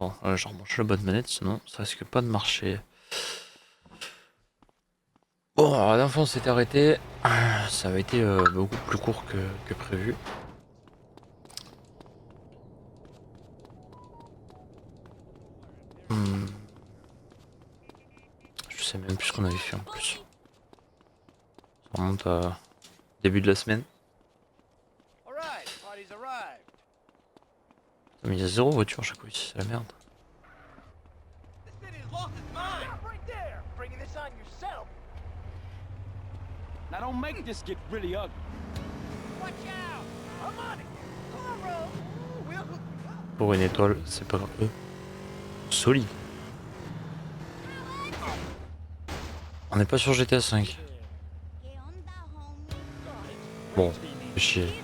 Bon, je rebranche la bonne manette, sinon ça risque pas de marcher. Bon, alors la dernière fois on s'était arrêté, ça avait été beaucoup plus court que prévu. Hmm. Je sais même plus ce qu'on avait fait en plus. Ça remonte à début de la semaine. Mais il y a zéro voiture à chaque fois ici, c'est la merde. Now don't make this get really ugly. Pour une étoile, c'est pas grave. Solide. On n'est pas sur GTA 5. Bon, fais chier.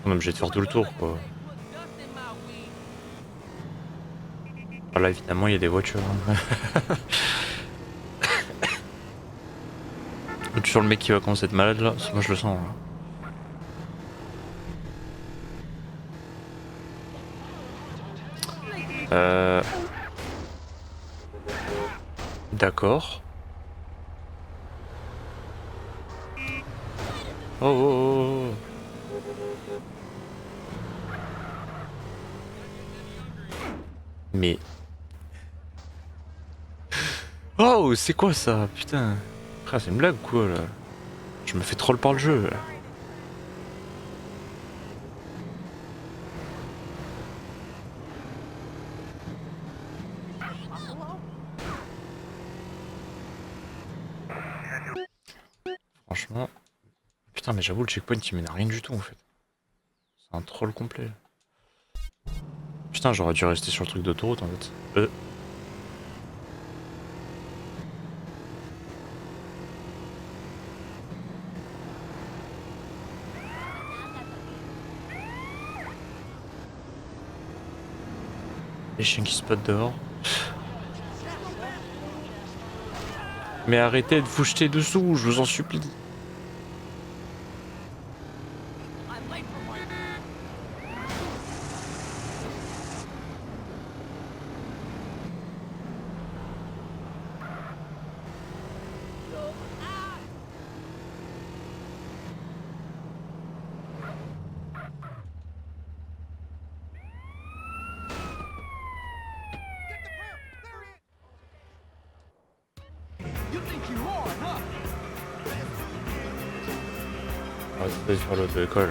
On est obligé de faire tout le tour quoi. Ah, là évidemment il y a des voitures. Hein. Toujours le mec qui va commencer à être malade là, moi je le sens. Hein. D'accord. Oh, oh, oh, oh. Mais... Oh, c'est quoi ça? Putain. Frère, c'est une blague ou quoi là? Je me fais troll par le jeu là. Franchement... Putain mais j'avoue le checkpoint il mène à rien du tout en fait. C'est un troll complet. Putain j'aurais dû rester sur le truc d'autoroute en fait. Les chiens qui se spotent dehors. Mais arrêtez de vous jeter dessous, je vous en supplie. On va essayer de faire l'autre école.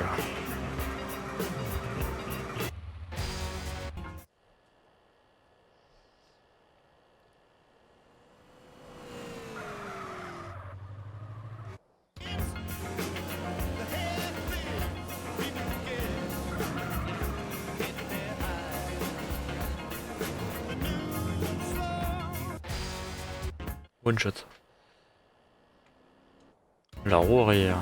One shot. La roue arrière.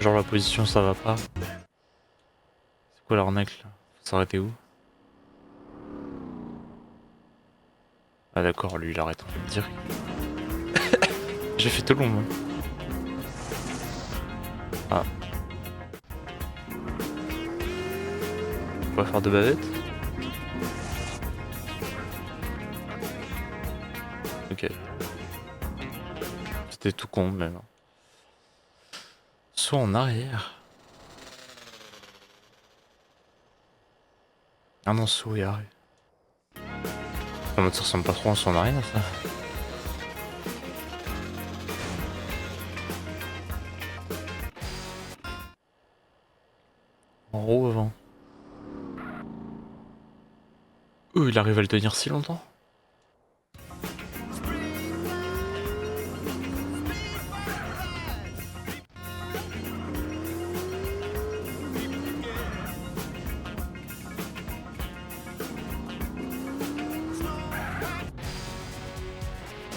Genre la position ça va pas. C'est quoi l'arnaque là? Faut s'arrêter où? Ah d'accord, lui il arrête en fait direct. J'ai fait tout le long moi. Ah. On va faire de bavette. Ok. C'était tout con même. Soit en arrière. Ah non, soit arrière. Ça ressemble pas trop en soit en arrière ça. En haut avant. Il arrive à le tenir si longtemps.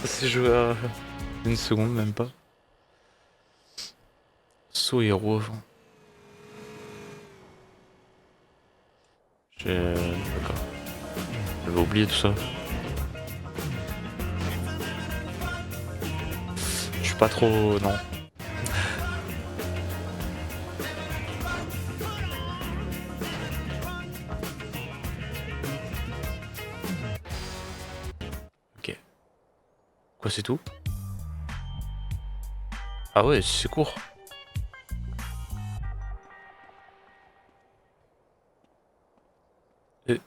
C'est joué à une seconde même pas. Saut et roue avant. D'accord. J'avais oublié tout ça. Je suis pas trop... non. Ok. Quoi, c'est tout? Ah ouais, c'est court. Et...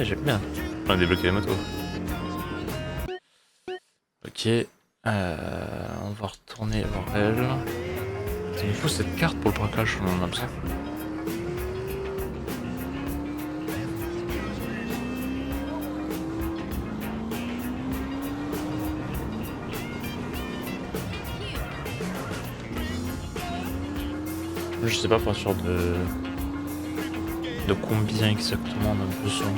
j'aime bien. On a débloqué la moto. Ok. On va retourner voir elle. Il me faut cette carte pour le braquage, on en a besoin. Je sais pas pour sûr de combien exactement on a besoin.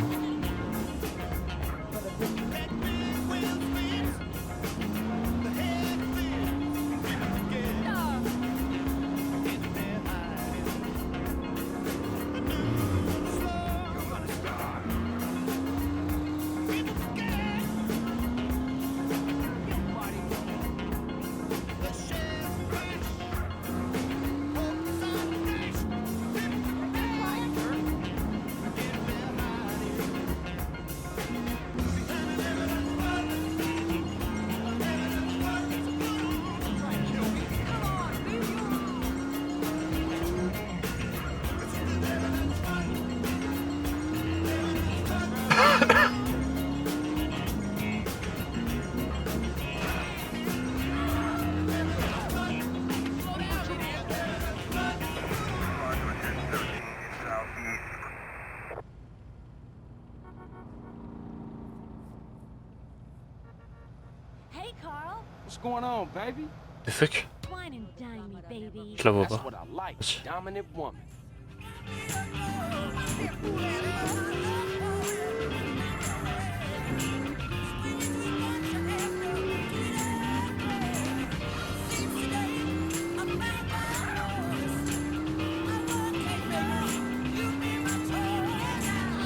Hey, Carl. What's going on, baby? The fuck? Wine and dine me, baby. Je la vois That's pas. what I like. Vas-y. Dominant woman.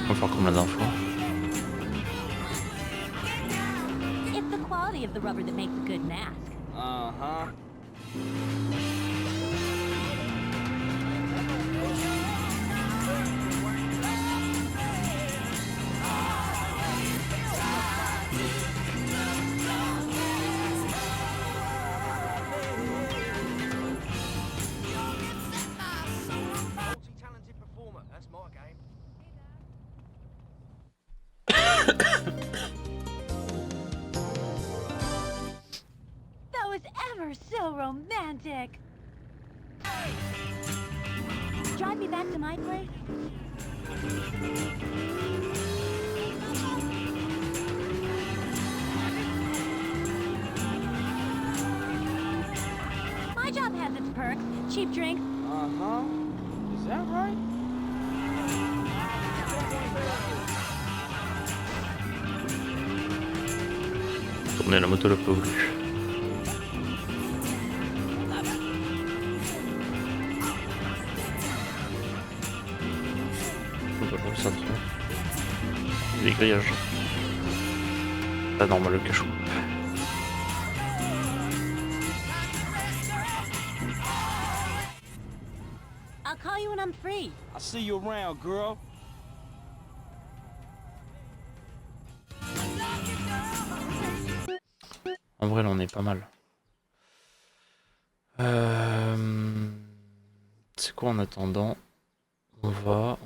On va faire comme la dernière fois. It's the quality of the rubber that makes a good mask. Uh-huh. Multi-talented performer, that's my game. That was ever so romantic. Drive me back to my place. My job has its perks. Cheap drinks. Uh-huh. Is that right? Tourner la moto l'a pas voulu. Voilà, ça tourne. Les grillages. Pas normal le cachot. I'll call you when I'm free. I see you around, girl. En vrai, là, on est pas mal. C'est quoi en attendant? On va.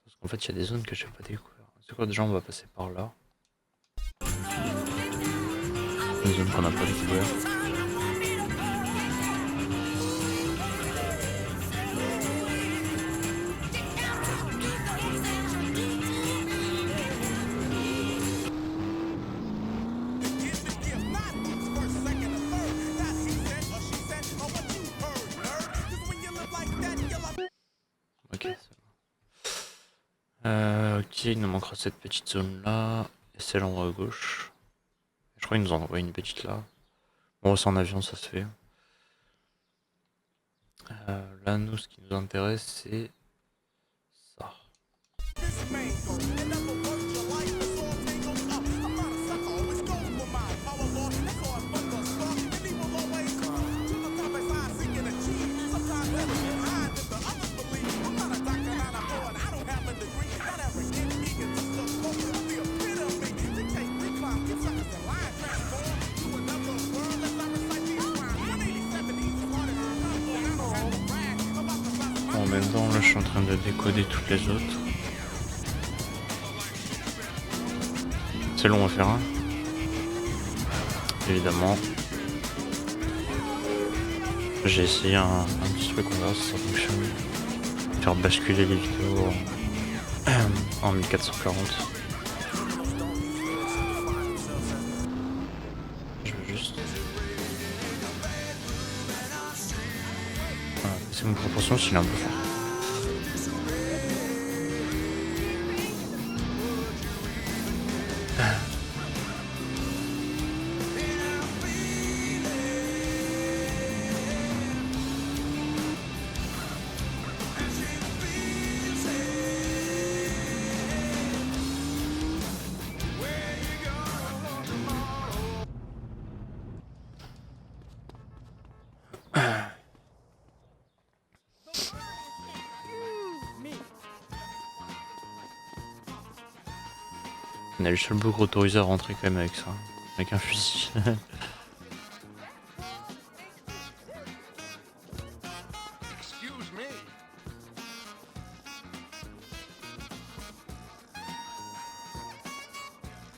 Parce qu'en fait, il y a des zones que j'ai pas découvert. C'est quoi déjà? On va passer par là. Une zone qu'on n'a pas découvert. Ok, c'est bon. Ok, il nous manquera cette petite zone là. Et celle en haut à gauche. Je crois qu'il nous en envoie une petite là. Bon, c'est en avion, ça se fait. Là, nous, ce qui nous intéresse, c'est ça. En même temps, là, je suis en train de décoder toutes les autres. C'est long à faire, hein. Évidemment. J'ai essayé un petit truc, on verra si ça fonctionne. Faire basculer les vidéos en 1440. Je veux juste... Voilà, c'est mon proportion s'il est un peu fort. On est le seul bougre autorisé à rentrer quand même avec ça, avec un fusil.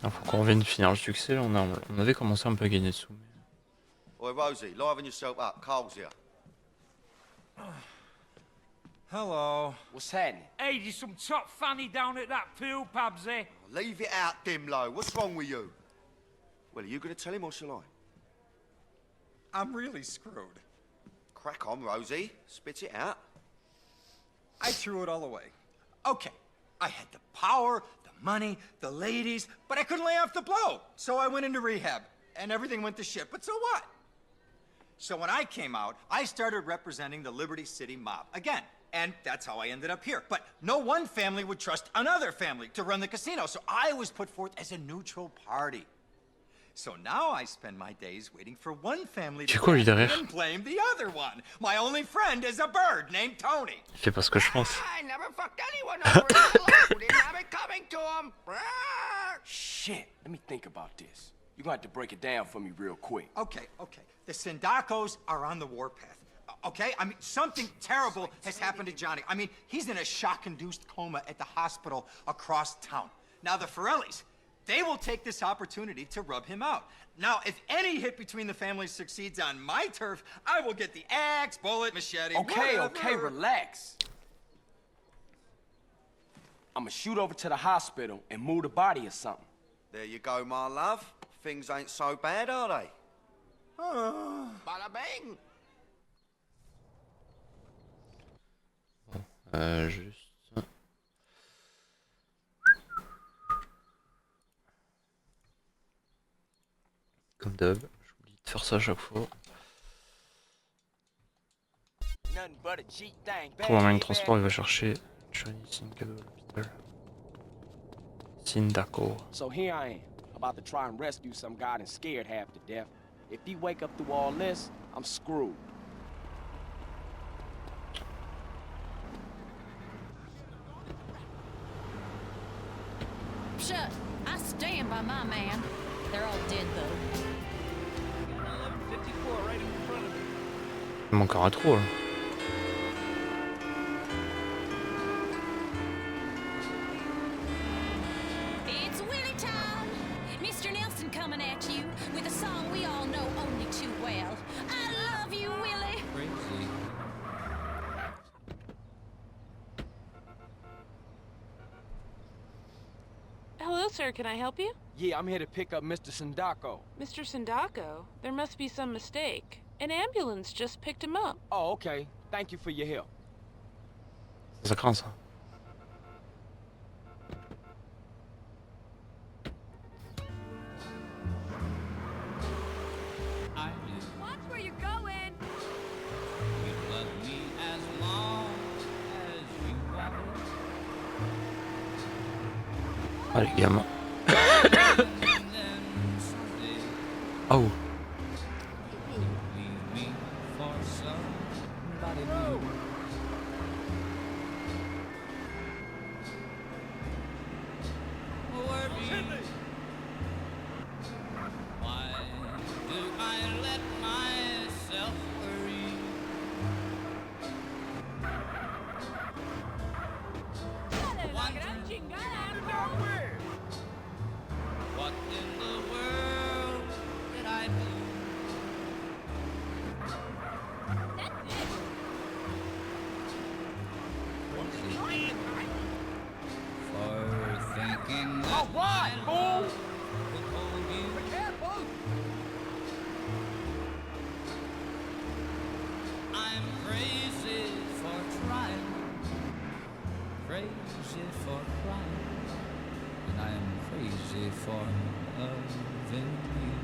Il faut qu'on revienne finir le succès, on avait commencé un peu à gagner de sous. Oi, Rosie, liven yourself up. Carl's here. Hello. What's happening? Hey, there's some top fanny down at that pool, Pabsy. Leave it out, Dimlo. What's wrong with you? Well, are you going to tell him or shall I? I'm really screwed. Crack on, Rosie. Spit it out. I threw it all away. Okay, I had the power, the money, the ladies, but I couldn't lay off the blow. So I went into rehab, and everything went to shit. But so what? So when I came out, I started representing the Liberty City mob again. And that's how I ended up here. But no one family would trust another family to run the casino, so I was put forth as a neutral party. So now I spend my days waiting for one family to quoi, lui, derrière? and blame the other one. My only friend is a bird named Tony. Il fait pas ce que je pense. I never fucked anyone over in my life who didn't have it coming to him. Shit, let me think about this. You're gonna have to break it down for me real quick. Okay. The Sindacos are on the warpath. Okay? I mean, something terrible has happened to Johnny. I mean, he's in a shock-induced coma at the hospital across town. Now, the Forellis, they will take this opportunity to rub him out. Now, if any hit between the families succeeds on my turf, I will get the axe, bullet, machete, Okay, whatever. relax. I'ma shoot over to the hospital and move the body or something. There you go, my love. Things ain't so bad, are they? Bada bing. Juste... Comme d'hab, j'oublie de faire ça à chaque fois. Nothing but a cheap thing, Trouve un moyen de transport, il va chercher Johnny Sindacco à l'hôpital. Sindacco. So here I am, about to try and rescue some guy and scared half to death. If he wake up through all this, I'm screwed. Shut. I stand by my man. They're all dead, though. Il manque un rétro là. It's Willie Town. Mr. Nelson coming at you with a song we all know only too well. I love you, Willie. Hello, sir. Can I help you? Yeah, I'm here to pick up Mr. Sindacco. Mr. Sindacco? There must be some mistake. An ambulance just picked him up. Oh, okay. Thank you for your help. Ça craint ça. Watch where you're going. Ah les gamins. Oh. What in the world did I do? For thinking that my love would hold you. I'm crazy for trying, crazy for crying, and I'm crazy for loving you.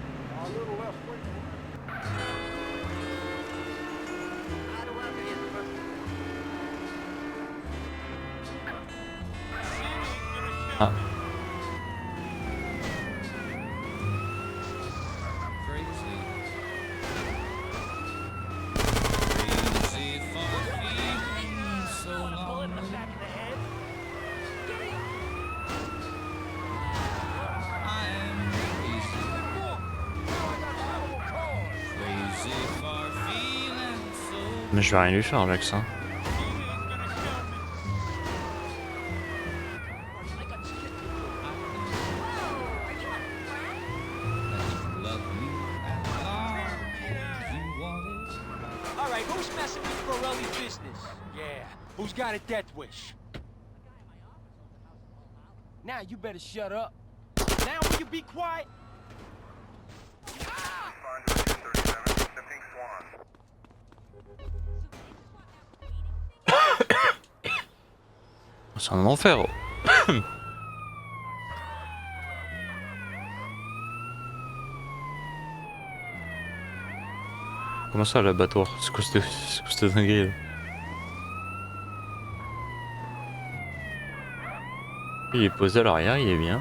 Ah. Crazy. Crazy for feeling so long. I'm crazy. Crazy for feeling so. Mais je vais rien lui faire avec ça. Love me as long as you want it. All right, who's messing with Borelli's business? Yeah, who's got a death wish? Now you better shut up. Now will you be quiet? C'est un enfer. Comment ça l'abattoir? C'est quoi cette dinguerie là? Il est posé à l'arrière, il est bien.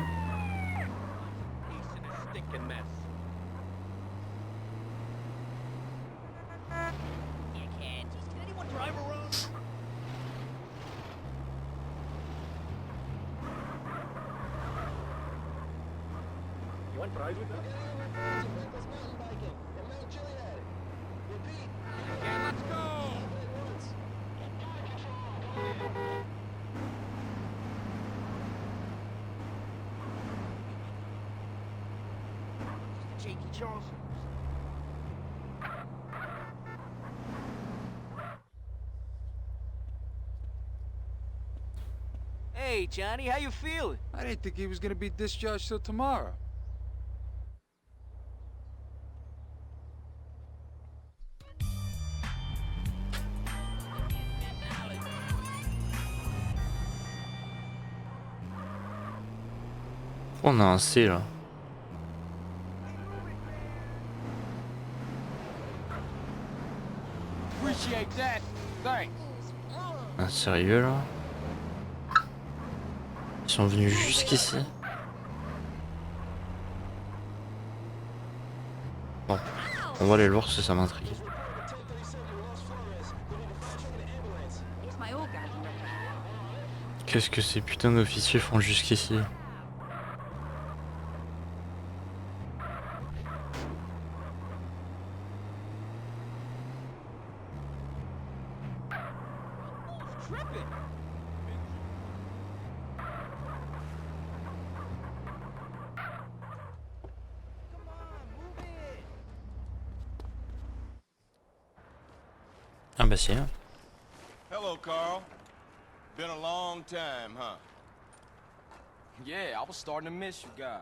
Hey, Johnny, how you feeling? I didn't think he was gonna be discharged till tomorrow. On a un C là. Appreciate that. Thanks. Un sérieux là? Ils sont venus jusqu'ici. Bon, on va aller le voir si ça m'intrigue. Qu'est-ce que ces putains d'officiers font jusqu'ici? Ah bah si. Hello, Carl. Been a long time, huh? Yeah, I was starting to miss you guys.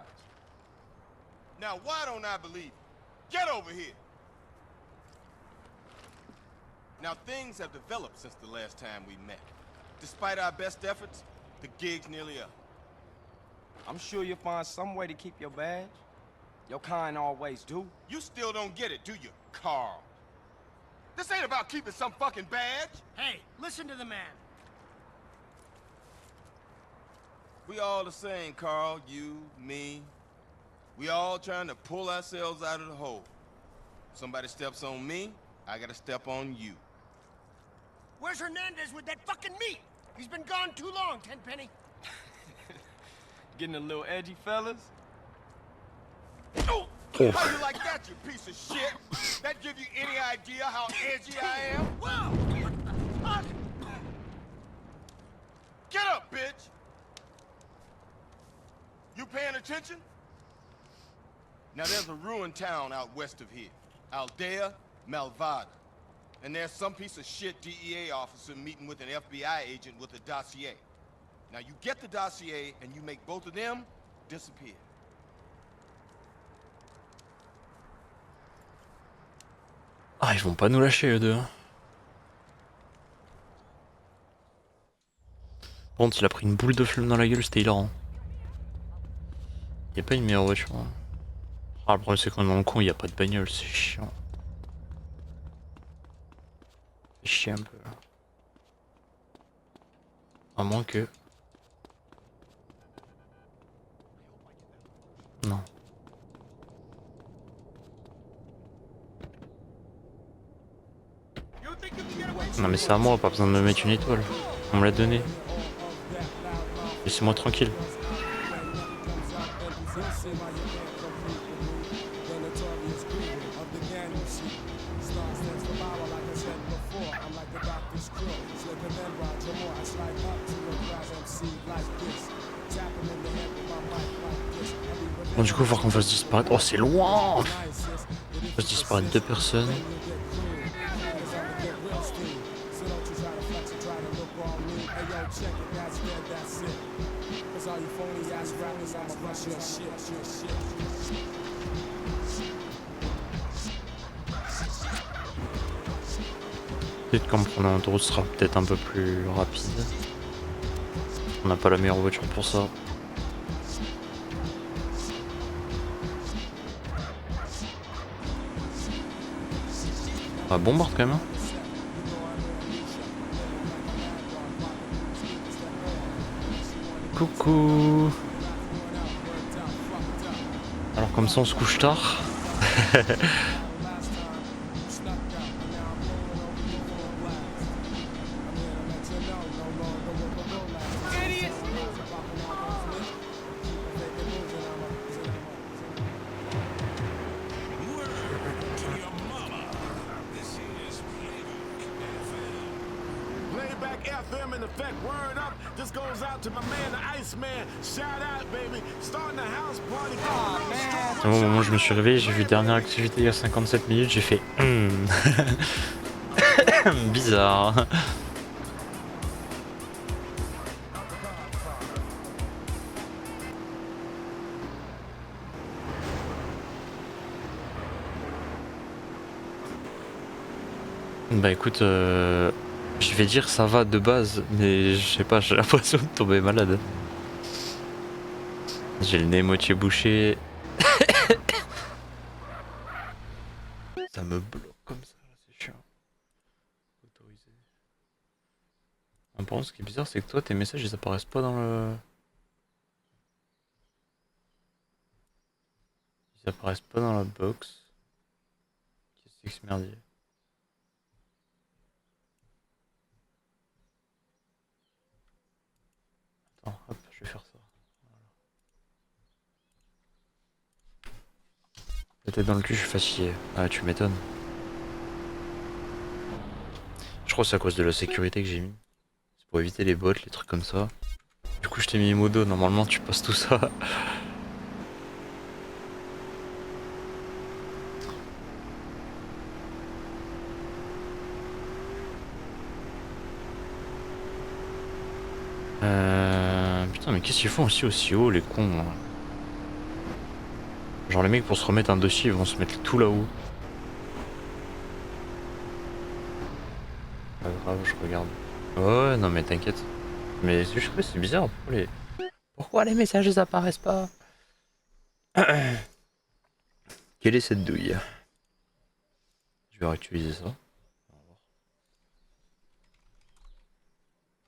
Now, why don't I believe you? Get over here! Now, things have developed since the last time we met. Despite our best efforts, the gig's nearly up. I'm sure you'll find some way to keep your badge. Your kind always do. You still don't get it, do you, Carl? This ain't about keeping some fucking badge. Hey, listen to the man. We all the same, Carl. You, me. We all trying to pull ourselves out of the hole. Somebody steps on me, I gotta step on you. Where's Hernandez with that fucking meat? He's been gone too long, Tenpenny. Getting a little edgy, fellas? Oh! How you like that, you piece of shit? That give you any idea how edgy I am? Whoa! Get up, bitch! You paying attention? Now there's a ruined town out west of here. Aldea Malvada. And there's some piece of shit DEA officer meeting with an FBI agent with a dossier. Now you get the dossier and you make both of them disappear. Ah, ils vont pas nous lâcher eux deux. Par contre, il a pris une boule de flamme dans la gueule, c'était hilarant. Y a pas une meilleure voiture. Hein. Ah, le problème c'est qu'on est dans le coin, y a pas de bagnole, c'est chiant. C'est chiant un peu. À moins que... Non. Non mais c'est à moi, pas besoin de me mettre une étoile. On me l'a donné. Laissez-moi tranquille. Bon du coup faut qu'on fasse disparaître... Oh c'est loin. On fasse disparaître 2 personnes. Peut-être qu'en prenant un tour ce sera peut-être un peu plus rapide. On n'a pas la meilleure voiture pour ça. Ah, bombarde quand même. Hein. Coucou. Alors comme ça on se couche tard. Au moment où je me suis réveillé, j'ai vu dernière activité il y a 57 minutes, j'ai fait bizarre. Bah écoute, je vais dire ça va de base, mais je sais pas, j'ai l'impression de tomber malade. J'ai le nez moitié bouché. Ça me bloque comme ça, c'est chiant. Autorisé. Par contre, ce qui est bizarre, c'est que toi, tes messages, ils apparaissent pas dans le... Ils apparaissent pas dans la box. Qu'est-ce que c'est que ce merdier? Attends, hop, je vais faire ça. La tête dans le cul, je suis fatigué. Ah, tu m'étonnes. Je crois que c'est à cause de la sécurité que j'ai mis. C'est pour éviter les bots, les trucs comme ça. Du coup, je t'ai mis modo. Normalement, tu passes tout ça. Putain, mais qu'est-ce qu'ils font aussi haut, les cons là. Genre les mecs pour se remettre un dossier ils vont se mettre tout là-haut. Pas grave, je regarde. Ouais non mais t'inquiète. Mais je sais pas, c'est bizarre, pourquoi les messages ils apparaissent pas? Quelle est cette douille? Je vais réutiliser ça.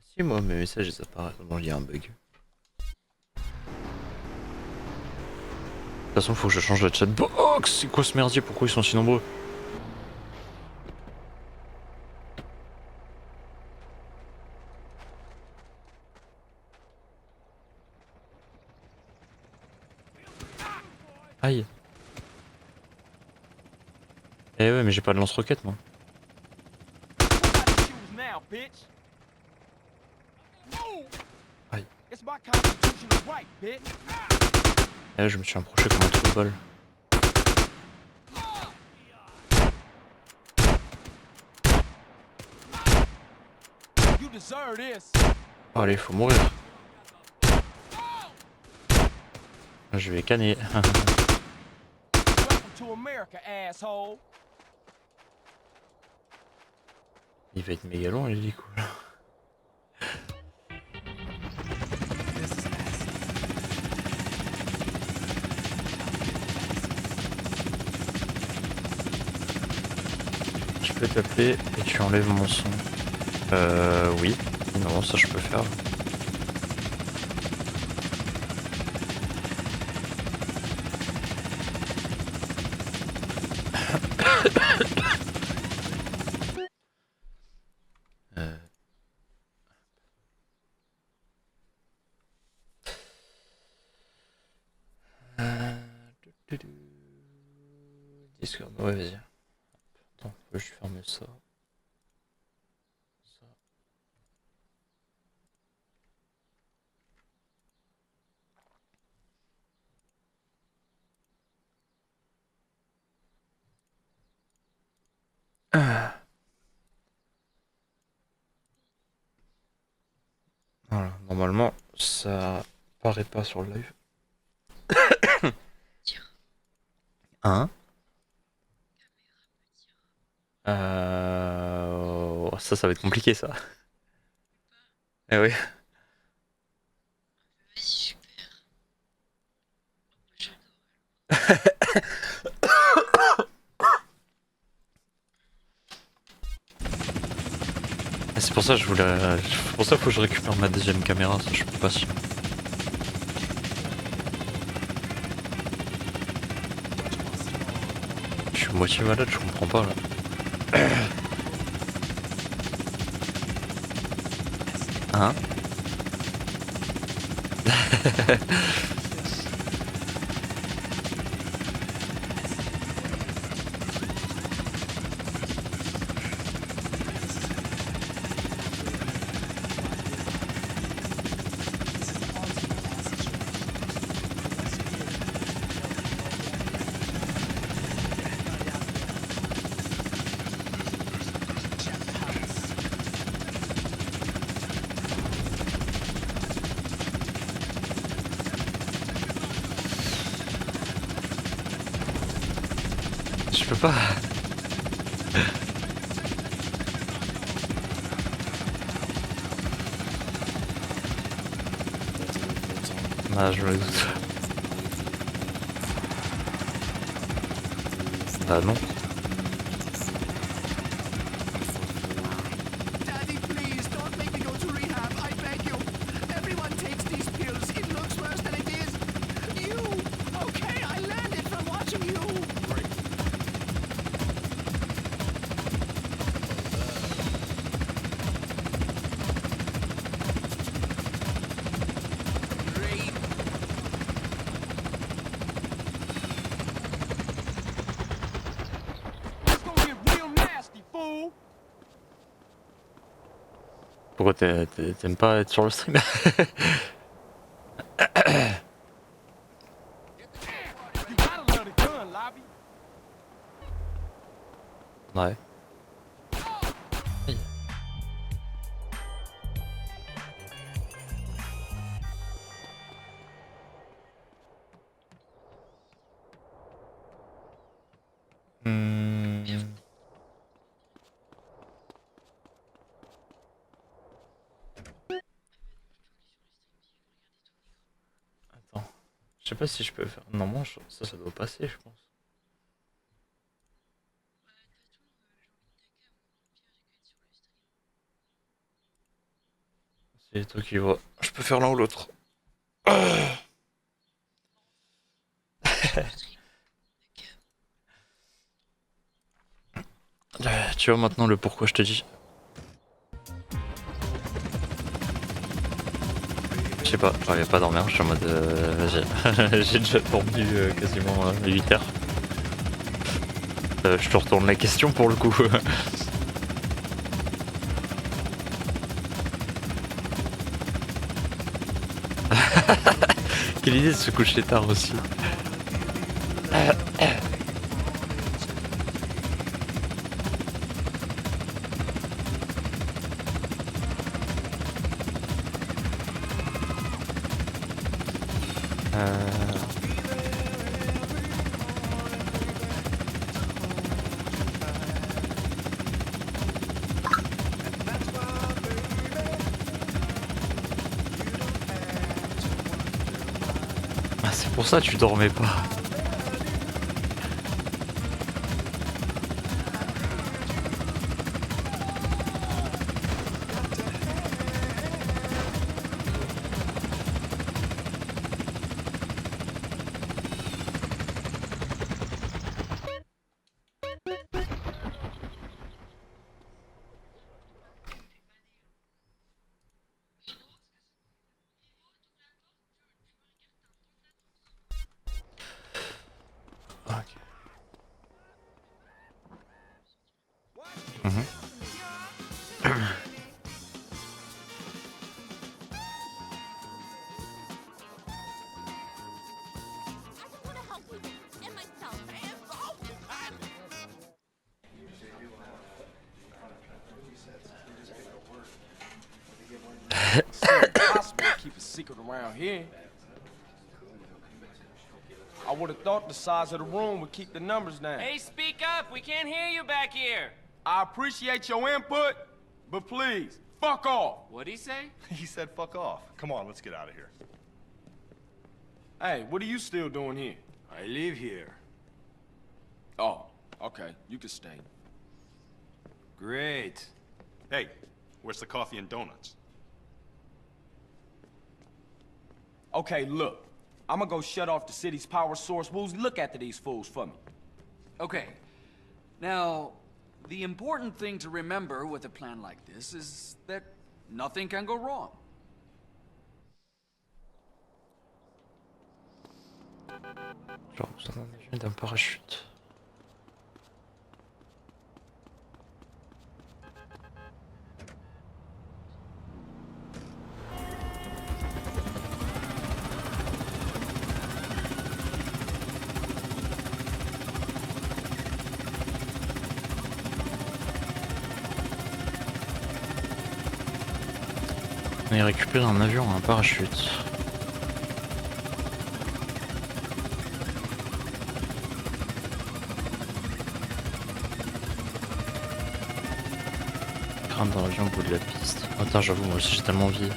Si moi mes messages ils apparaissent. Bon il y a un bug. façon, faut que je change la chatbox. C'est quoi ce merdier? Pourquoi ils sont si nombreux? Aïe. Eh ouais, mais j'ai pas de lance-roquette moi. Now, bitch. Aïe. It's my constitutional right, bitch. Et là, je me suis approché comme un trou de balle. You deserve this. Oh, allez, faut mourir. Je vais canner. Welcome to America, asshole. Il va être méga long l'hélico là. Je peux t'appeler et tu enlèves mon son. Oui. Non, ça je peux faire. Discord, ouais, vas-y. Attends, je vais fermer ça. Ça. Voilà, normalement ça paraît pas sur le live. Hein? Ça va être compliqué ça. Eh oui. C'est pour ça que je voulais. C'est pour ça qu'il faut que je récupère ma deuxième caméra, ça je peux pas si. Je suis moitié malade, je comprends pas là. Hein? Je peux pas. Ah, je me le doute. Bah non. Daddy, please don't make me go to rehab. I beg you. Everyone takes these pills. It looks worse than it is. You. Okay, I learned it from watching you. It's gonna get real nasty, fool. Pourquoi t'aimes pas être sur le stream? You gotta learn a gun, Lobby. Ouais. Aïe. Attends. Je sais pas si je peux faire. Normalement, ça doit passer, je pense. C'est toi qui vois. Je peux faire l'un ou l'autre. Tu vois maintenant le pourquoi je te dis. Je sais pas, j'arrivais pas à dormir, je suis en mode vas-y. J'ai déjà dormi quasiment 8 heures. Je te retourne la question pour le coup. Quelle idée de se coucher tard aussi. Ah, c'est pour ça que tu dormais pas. Impossible to keep a secret around here. I would have thought the size of the room would keep the numbers down. Hey, speak up! We can't hear you back here! I appreciate your input, but please, fuck off. What'd he say? He said fuck off. Come on, let's get out of here. Hey, what are you still doing here? I live here. Oh, okay. You can stay. Great. Hey, where's the coffee and donuts? Okay, look. I'm gonna go shut off the city's power source. Woozy, look after these fools for me. Okay. Now, the important thing to remember with a plan like this is that nothing can go wrong. Genre, vous en avez d'un parachute. On est récupéré un avion, un parachute. Crame dans l'avion au bout de la piste. Attends, j'avoue, moi aussi j'ai tellement envie.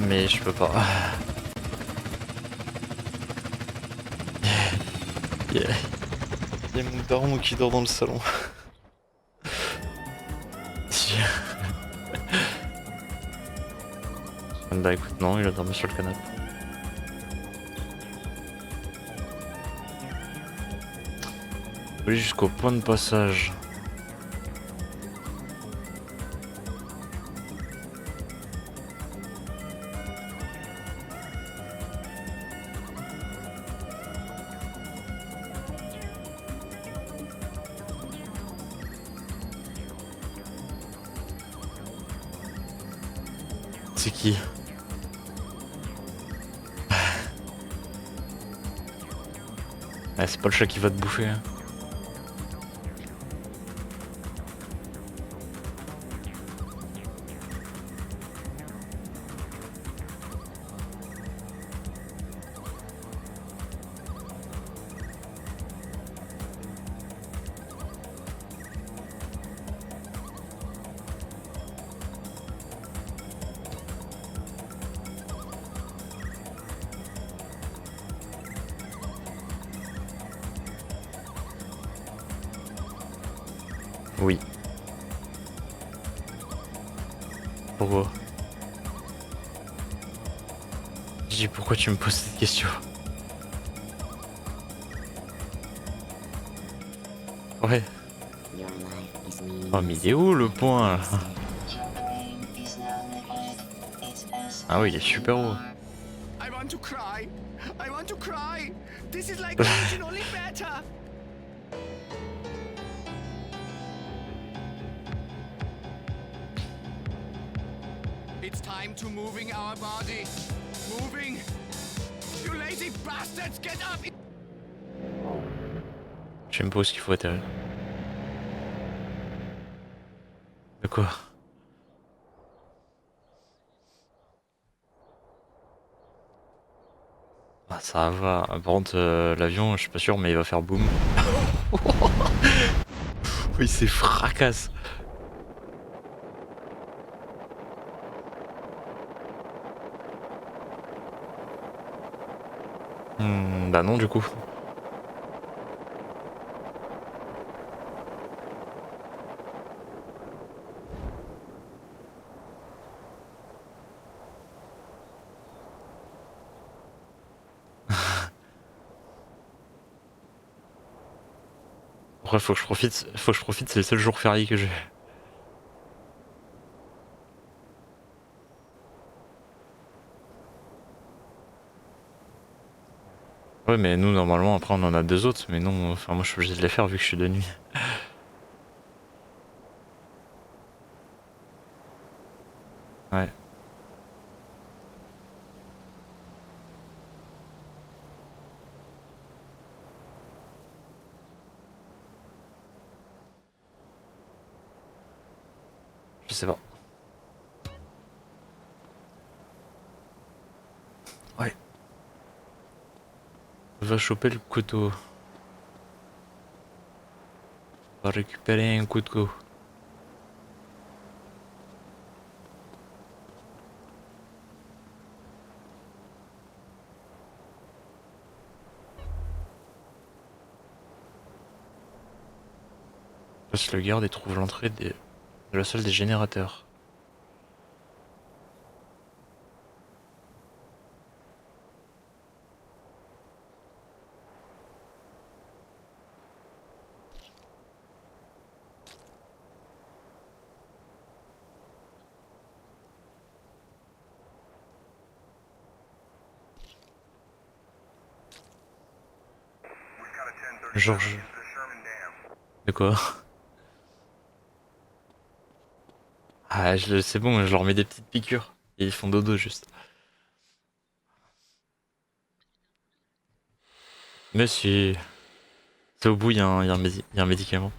Mais je peux pas. Il y a mon daron qui dort dans le salon. Bah écoute, non, il a dormi sur le canapé. Oui, jusqu'au point de passage. C'est qui? Ah, c'est pas le chat qui va te bouffer. Hein. Oui. Je dis pourquoi tu me poses cette question? Ouais. Oh mais il est où le point là? Ah oui, il est super haut. I want to cry. I want to cry. This is like Legion, only better. It's time to moving our body. Moving. You lazy bastards, get up. Je sais même pas où ce qu'il faut atterrir. De quoi? Ah ça va. Par contre l'avion je suis pas sûr mais il va faire boum. Oui c'est fracasse. Bah non du coup. Après faut que je profite, c'est le seul jour férié que j'ai. Ouais mais nous normalement après on en a deux autres mais non, enfin moi je suis obligé de les faire vu que je suis de nuit. Ouais. Je sais pas. Ouais. Va choper le couteau. Va récupérer un couteau. Passe le garde et trouve l'entrée de la salle des générateurs. Georges. De quoi? Ah, c'est bon, je leur mets des petites piqûres. Et ils font dodo juste. Mais si. C'est au bout, il y a un médicament.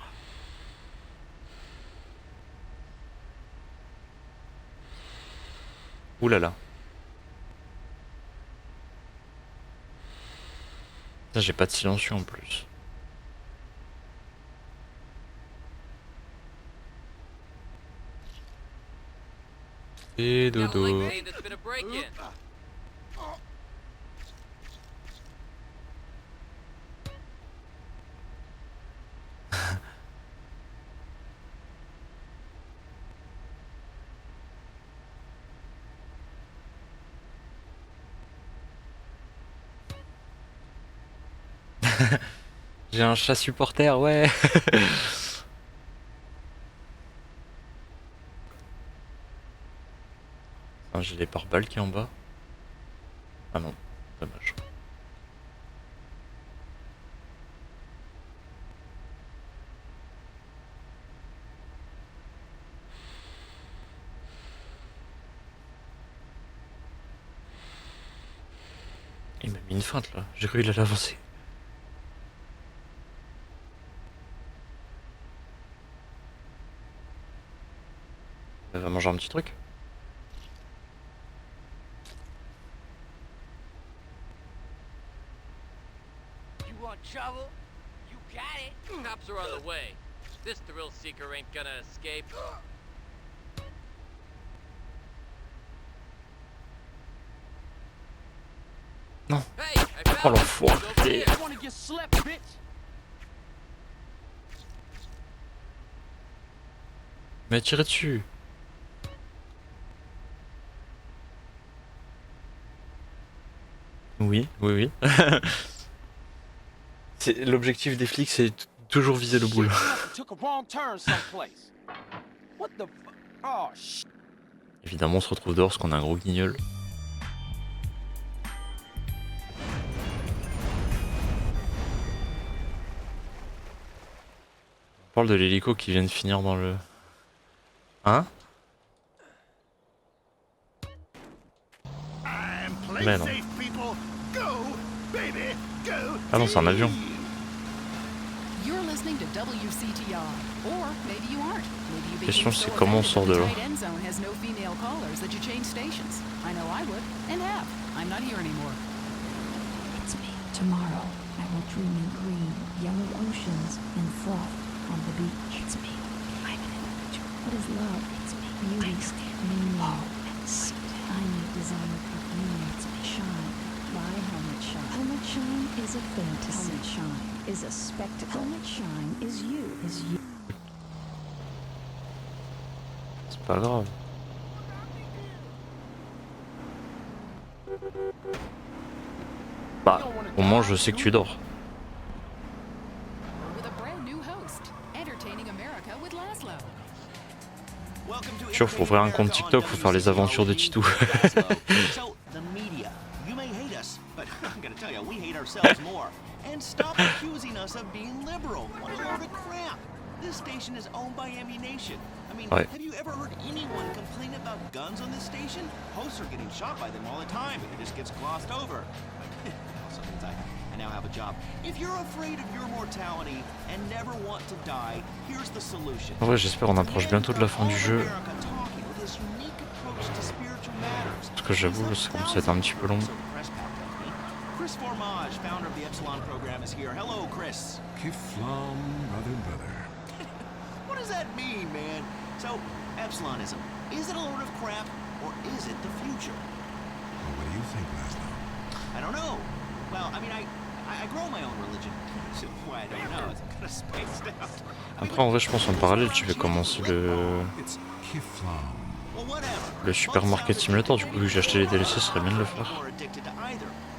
Ouh là là. Ça, j'ai pas de silencieux en plus. Et dodo. J'ai un chat supporter, ouais. J'ai les pare-balles qui est en bas. Ah non, dommage. Il m'a mis une feinte là, j'ai cru qu'il allait avancer. Elle va manger un petit truc. Trouble? You got it. Cops are on the way. This thrill seeker ain't gonna escape. Non. Hey, I Oh found l'enfoiré. I wanna get slept, bitch. Mais tiré dessus. Oui, oui, oui. L'objectif des flics, c'est toujours viser le boule. Took a wrong turn someplace. What the Oh shit. Évidemment, on se retrouve dehors parce qu'on a un gros guignol. On parle de l'hélico qui vient de finir dans le... Hein? Mais non. Ah non, c'est un avion. You're listening to WCTR, or maybe you aren't. Maybe you Question, became c'est so comment on offended sort that de the là. tight end zone has no female callers that you change stations. I know I would, and have. I'm not here anymore. It's me. Tomorrow, I will dream in green, yellow oceans, and froth on the beach. It's me. I'm an individual. What is love? It's me. Beauty, meaning, and sight. I need designer perfume. It's me. Shine. Buy Helmet Shine. Helmet Shine is a fantasy. Helmet Shine is a spectacle. Helmet Shine is you. Is you. C'est pas grave. Bah, au moins je sais que tu dors. With a brand new host, entertaining America with Laszlo. Sûr, faut ouvrir un compte TikTok, faut faire les aventures de Titou. So, the media. You may hate us, but I'm gonna tell you, we hate ourselves more. And stop accusing us of being liberal. What a load of crap. This station is owned by Ammunition. I mean, Ouais. have you ever heard anyone complain about guns on this station? Hosts are getting shot by them all the time, and it just gets glossed over. So means I now have a job. If you're afraid of your mortality and never want to die, here's the solution. En vrai, j'espère on approche bientôt de la fin du jeu. Parce que j'avoue, ça commence à être un petit peu long. Chris Formage, founder of the Epsilon program, is here. Hello, Chris. Kiflam, brother. What does that mean, man? So, Epsilonism, is it a load of crap, or is it the future? Well, what do you think, Laszlo? I don't know. Well, I mean, I grow my own religion. So, why I don't know, it's kind of spaced out. Après, en vrai, je pense en parallèle, tu vais commencer It's Kiflam. le Supermarket Simulator. Du coup, vu que j'ai acheté les DLC, ce serait bien de le faire.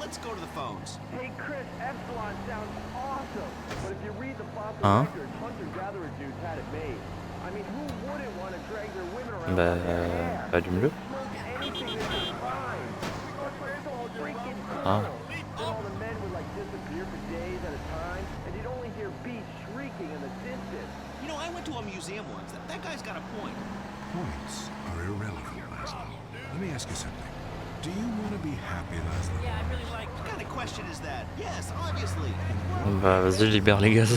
Let's go to the phones. Hey Chris, Epsilon sounds awesome, but if you read the fossil Hein? records, hunter-gatherer dudes had it made. I mean, who wouldn't want to drag their women around Bah, with their hair? allume-le. Smoke anything they could find. It's all freaking cool. Ah. Then all the men would like disappear for days at a time, and you'd only hear beasts shrieking in the distance. You know, I went to a museum once. That guy's got a point. Points are irrelevant, Laszlo. Let me ask you something. Do you want to be happy, Laszlo? Yeah, I really like. What kind of question is that? Yes, obviously. Bah, vas-y, libère les gaz.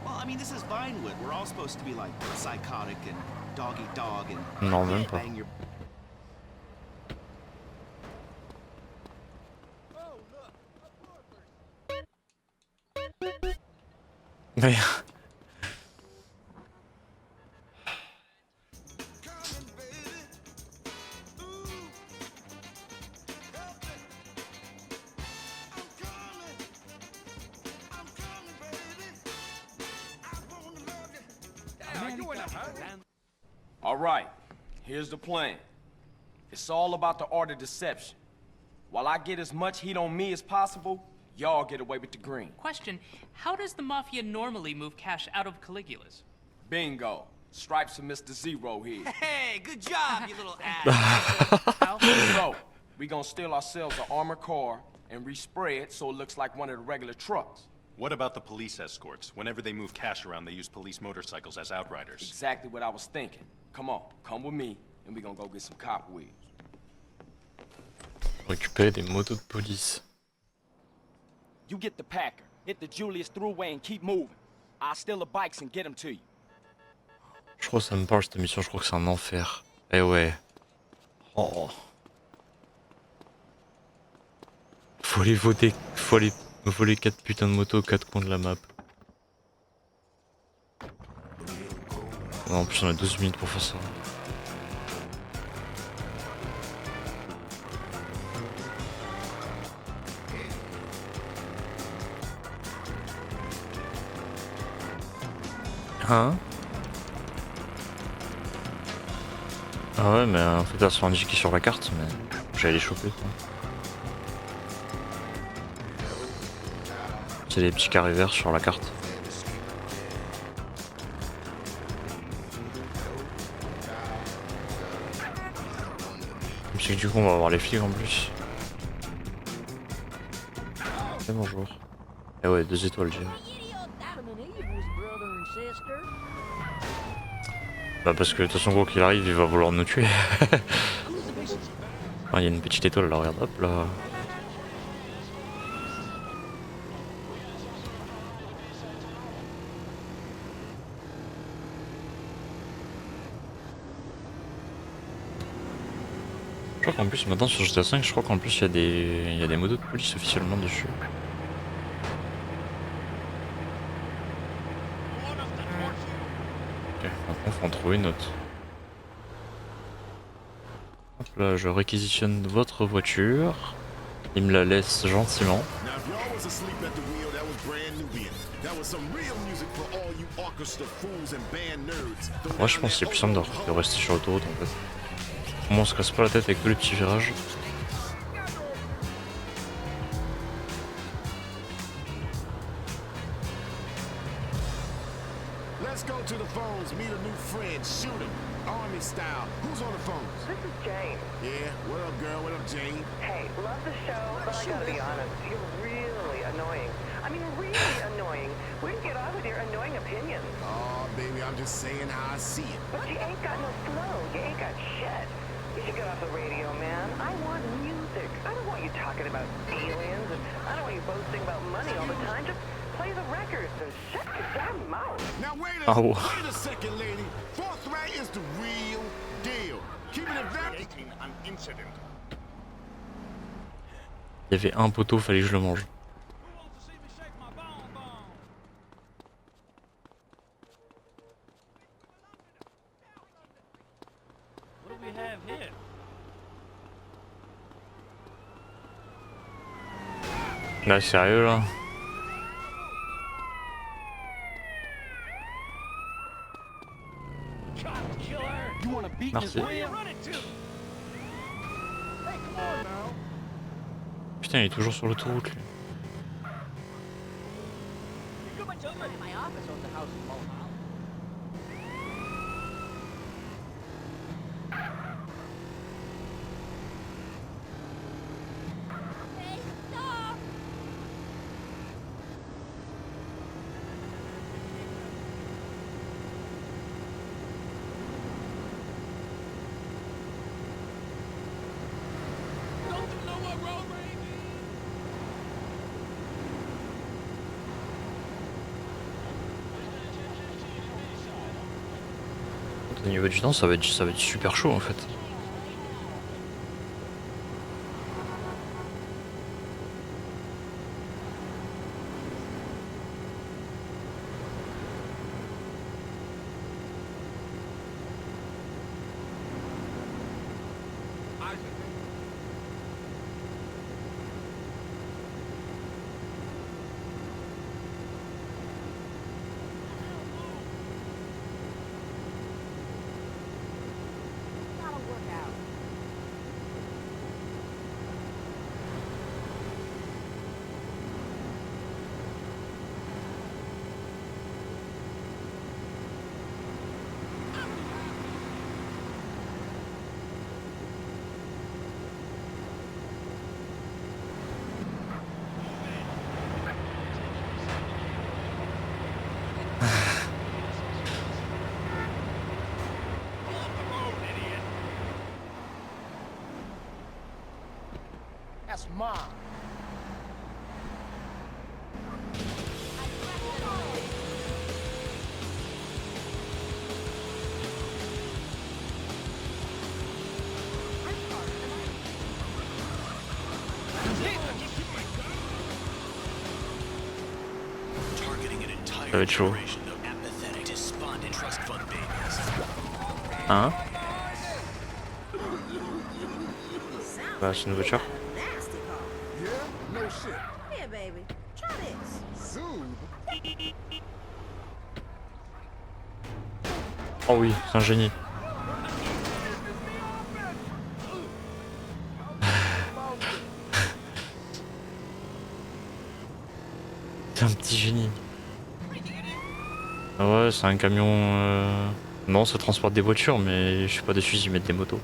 Well, I mean, this is Vinewood. We're all supposed to be like psychotic and dog eat dog and. Non, même pas. bang your- Mais... All right, here's the plan. It's all about the art of deception. While I get as much heat on me as possible, y'all get away with the green. Question, how does the Mafia normally move cash out of Caligula's? Bingo. Stripes and Mr. Zero here. Hey, good job, you little ass. So, we gonna steal ourselves an armored car and respray it so it looks like one of the regular trucks. What about the police escorts? Whenever they move cash around, they use police motorcycles as outriders. Exactly what I was thinking. Come on, come with me, and we gonna go get some cop wheels. Récupérer des motos de police. You get the Packer, hit the Julius Thruway and keep moving. I'll steal the bikes and get them to you. Je crois que ça me parle cette mission, je crois que c'est un enfer. Eh ouais. Oh. Faut aller voter, faut aller voler 4 putains de motos aux 4 coins de la map. Non, en plus on a 12 minutes pour faire ça. Hein? Ah ouais, mais en fait, elles sont indiquées sur la carte, mais j'allais les choper quoi. C'est des petits carrés verts sur la carte. C'est que du coup on va avoir les flics en plus. Et bonjour. Et ouais, 2 étoiles j'ai. Bah parce que de toute façon quoi qu'il arrive il va vouloir nous tuer. Ah, il y a une petite étoile là, regarde, hop là. Je crois qu'en plus maintenant sur GTA 5, je crois qu'en plus il y a des motos de police officiellement dessus. Ok, maintenant faut en trouver une autre. Hop là, je réquisitionne votre voiture. Il me la laisse gentiment. Moi je pense que c'est plus simple de rester sur l'autoroute en fait. Au moins on se casse pas la tête avec tous les petits virages. Let's go to the phones, meet a new friend, shoot him. Army style. Who's on the phones? This is Jane. Yeah, what up, girl? What up, Jane? Hey, love the show, but I gotta be honest, you're really annoying. I mean, really annoying. Where do you get off with your annoying opinions? Oh, baby, I'm just saying how I see it. But you ain't got no flow. You ain't got shit. You should get off the radio, man. I want music. I don't want you talking about aliens, and I don't want you boasting about money all the time. Just play the records and shut your damn mouth. Now wait a second, lady. Forthright is the real deal. Keeping it very an incident. Il y avait un poteau, fallait que je le mange. What do we have here? Là sérieux là. Merci. Putain, il est toujours sur l'autoroute lui. Au niveau du temps, ça va être super chaud en fait. That's mine. Ça va être chaud. Hein? Bah c'est une voiture. No shit. Here, baby. Try this. Oh oui, c'est un génie. T'es un petit génie. Ah ouais, c'est un camion... Non, ça transporte des voitures, mais je suis pas déçu s'ils mettent des motos.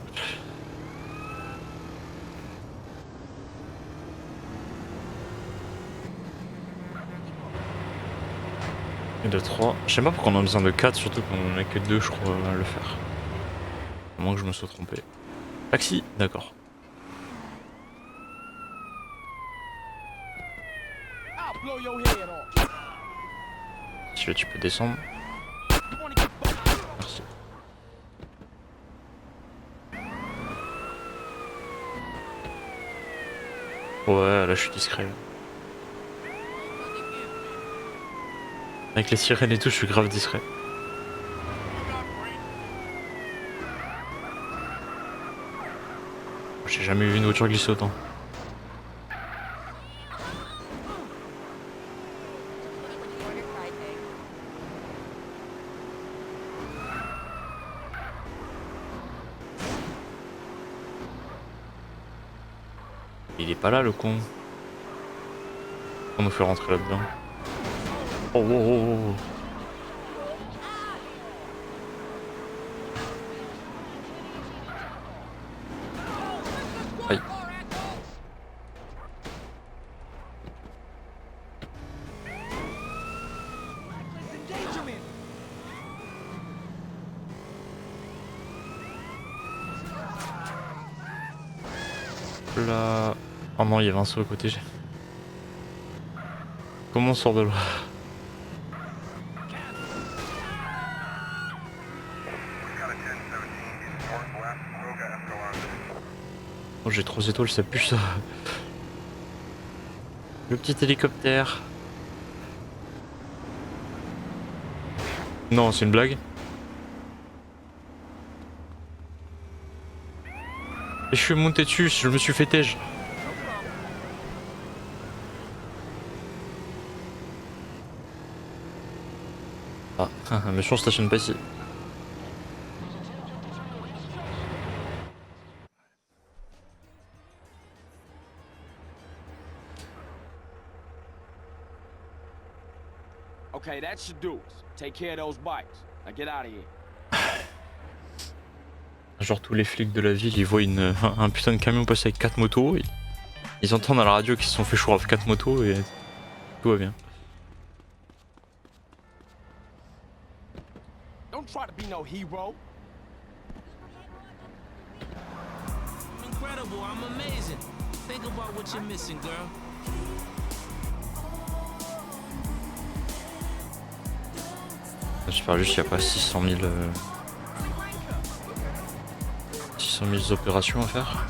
Et de 3. Je sais pas pourquoi on a besoin de 4, surtout qu'on a que 2, je crois, à le faire. À moins que je me sois trompé. Taxi, d'accord. Si tu peux descendre. Merci. Ouais, là je suis discret. Avec les sirènes et tout, je suis grave discret. J'ai jamais vu une voiture glisser autant. Il est pas là le con. On nous fait rentrer là-dedans. Oh, oh, oh, oh. Aïe. Là... Oh non, il y avait un saut à côté. Comment on sort de là? Oh, j'ai 3 étoiles, ça pue ça. Le petit hélicoptère. Non, c'est une blague. Et je suis monté dessus, je me suis fait tège. Ah, mais je stationne pas ici. Okay, that should do it. Take care of those bikes. Now get out of here. Genre tous les flics de la ville, ils voient un putain de camion passer avec 4 motos, ils entendent à la radio qu'ils se sont fait chourrer avec 4 motos et tout va bien. Don't try to be no hero. I'm incredible, I'm amazing. Think about what you're missing, girl. J'espère juste qu'il n'y a pas 600 000 opérations à faire.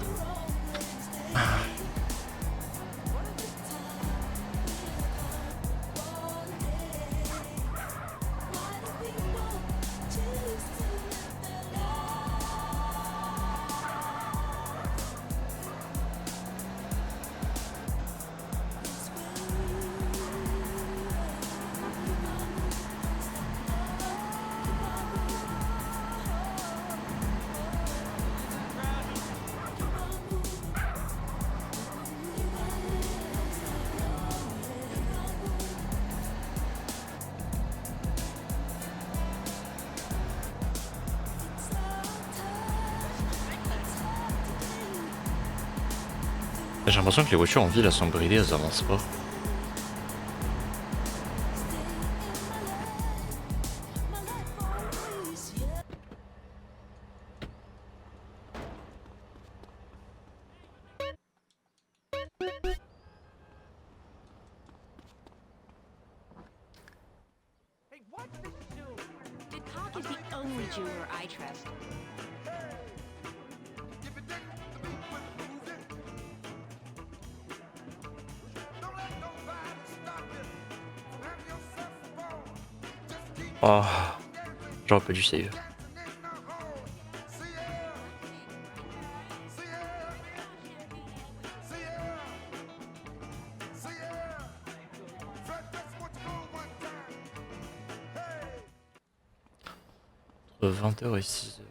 J'ai l'impression que les voitures en ville elles sont bridées, elles avancent pas. Did Cock is the only jeweler I trust. Oh, j'aurais pas dû save. Entre 20h et 6h.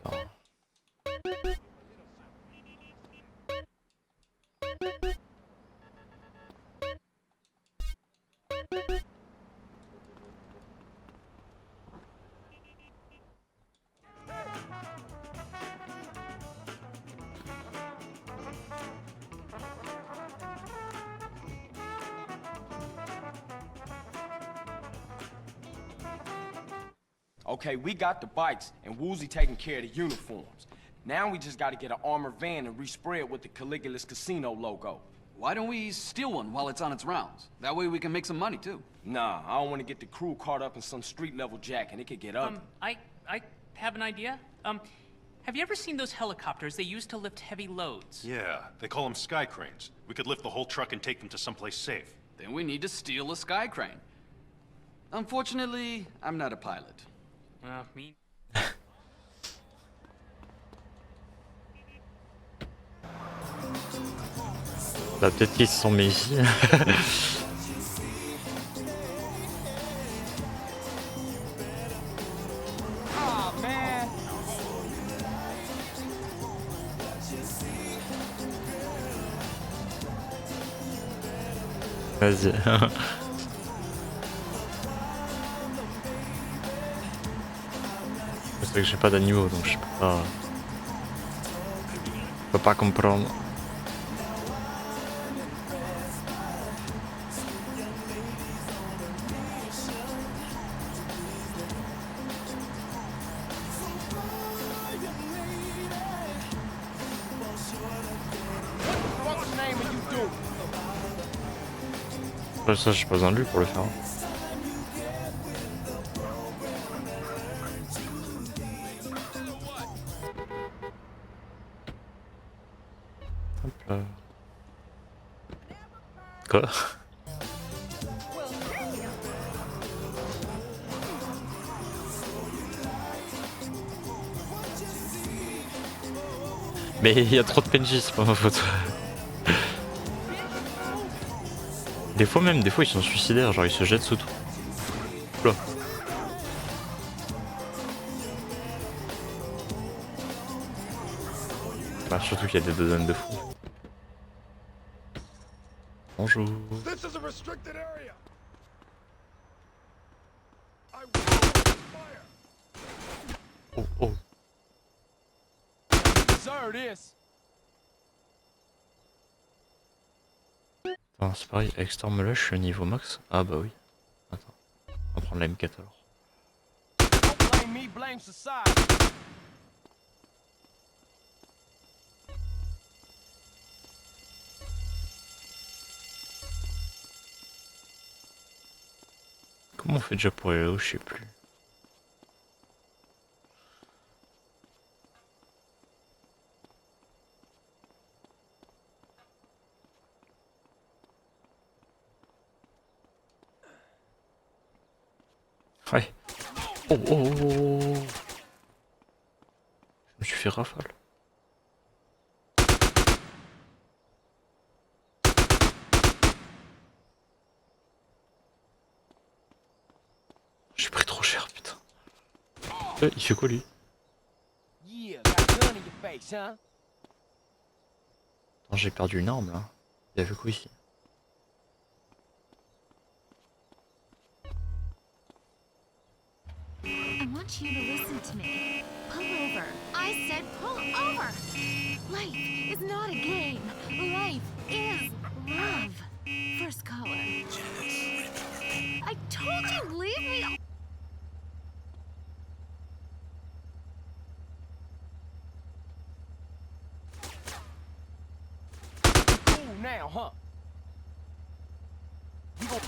Okay, we got the bikes, and Woozie taking care of the uniforms. Now we just gotta get an armored van and respray it with the Caligula's Casino logo. Why don't we steal one while it's on its rounds? That way we can make some money, too. Nah, I don't want to get the crew caught up in some street-level jack, and it could get ugly. I have an idea. Have you ever seen those helicopters they use to lift heavy loads? Yeah, they call them sky cranes. We could lift the whole truck and take them to someplace safe. Then we need to steal a sky crane. Unfortunately, I'm not a pilot. Me. Bah peut-être qu'ils se sont mis ici. Oh, man. Vas-y. C'est vrai que j'ai pas d'animaux donc je peux pas comprendre. What's the name of you doing? Ouais, ça j'ai pas besoin de lui pour le faire. Hop là. Quoi? Mais il y a trop de PNJ, c'est pas ma faute. Des fois ils sont suicidaires, genre ils se jettent sous tout. Oula. Bah surtout qu'il y a des besoins de fou. Bonjour. This is a restricted area. Oh oh. Sir, this. Attends, c'est pareil, avec Storm là je suis au niveau max. Ah bah oui. Attends. On va prendre la M4 alors. Don't blame me, blame society. Comment on fait déjà pour aller là-haut, je sais plus. Ouais. Oh oh oh oh. Je me suis fait rafale. J'ai pris trop cher, putain. Il fait quoi lui? Yeah, got a gun in your face, huh? Attends, j'ai perdu une arme là. Il a fait quoi ici? I want you to listen to me. Pull over. I said pull over. Life is not a game. Life is love. First caller. I told you leave me. Cool now, huh? You gon'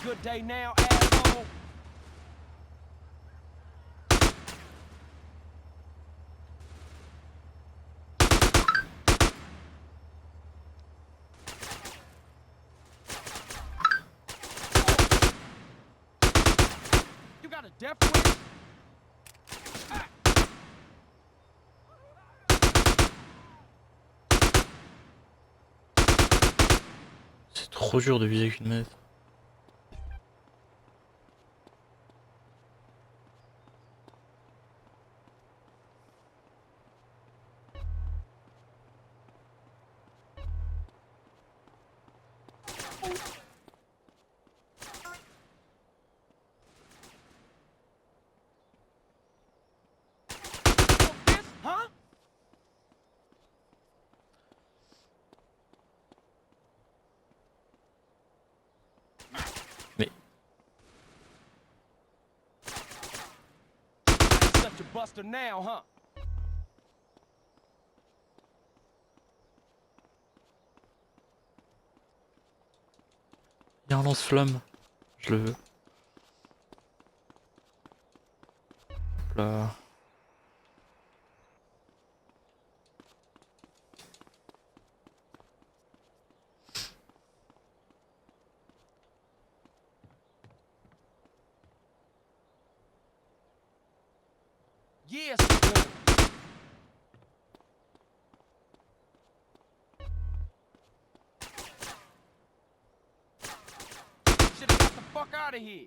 good day now, asshole. You got a death wish? C'est trop dur de viser avec une manette. Huh? to Buster now, huh? Il y a un lance-flamme. Je le veux. Hop là. Yes. Should've got the fuck out of here.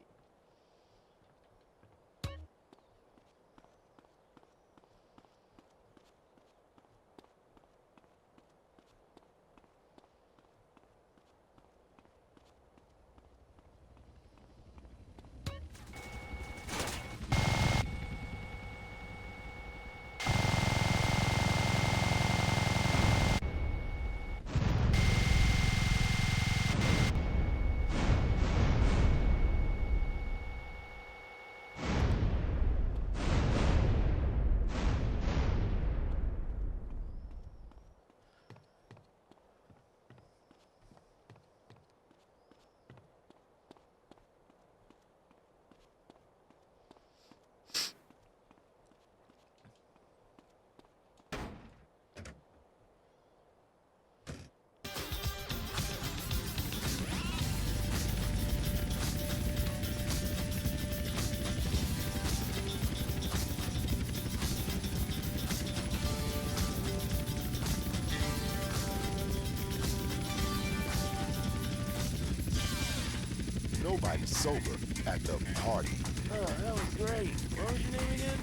Nobody's sober at the party. Oh, that was great. What was your name again?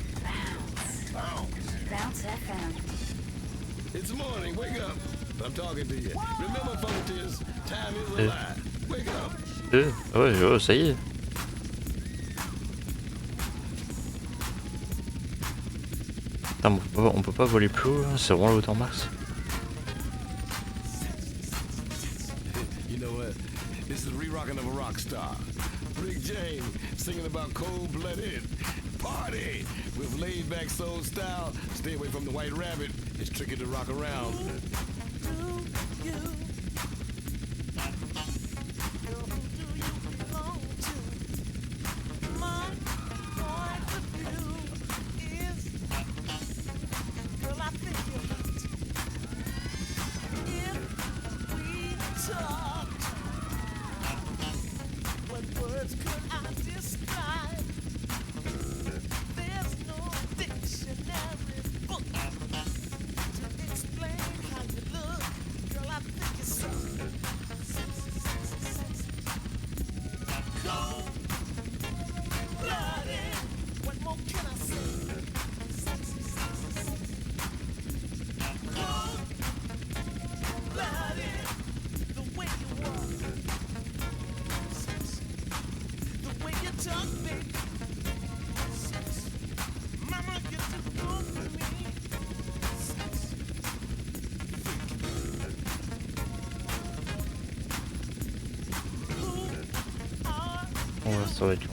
Bounce FM. It's morning. Wake up. I'm talking to you. Remember, Funkers, time is a lie. Wake up. Ouais, ça y est. Putain, on peut pas voler plus haut, là. C'est vraiment le hauteur max. You know what? This is re-rocking of a rock star. Rick James singing about cold-blooded party with laid-back soul style. Stay away from the White Rabbit. It's tricky to rock around. Ouais, ça va être long.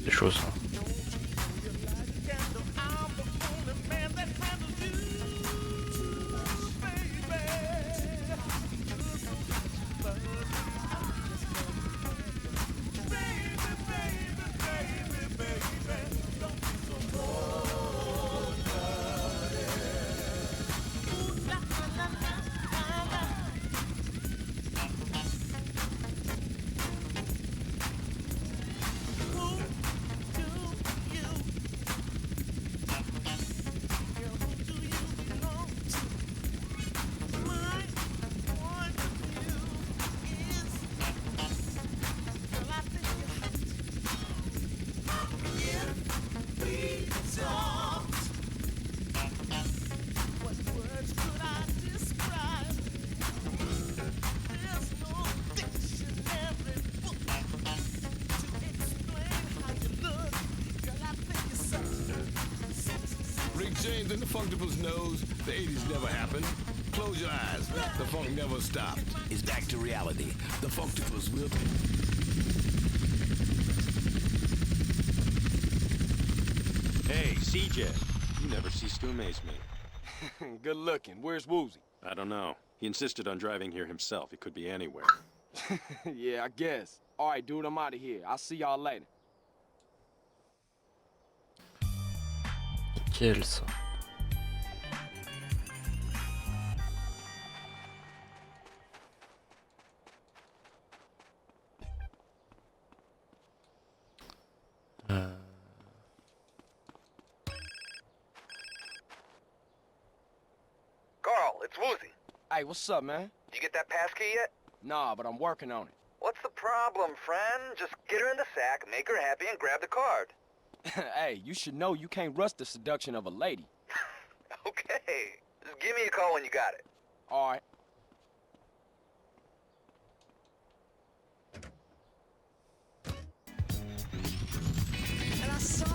Des choses. in the Funktibles knows the 80s never happened. Close your eyes. The funk never stopped. It's back to reality. The Funktibles will... Hey, CJ. You never cease to amaze me. Good looking. Where's Woozie? I don't know. He insisted on driving here himself. He could be anywhere. Yeah, I guess. All right, dude, I'm out of here. I'll see y'all later. Nickel ça. Carl, it's Woozie. Hey, what's up, man? Did you get that passkey yet? Nah, but I'm working on it. What's the problem, friend? Just get her in the sack, make her happy, and grab the card. Hey, you should know you can't rush the seduction of a lady. Okay. Just give me a call when you got it. All right. And I saw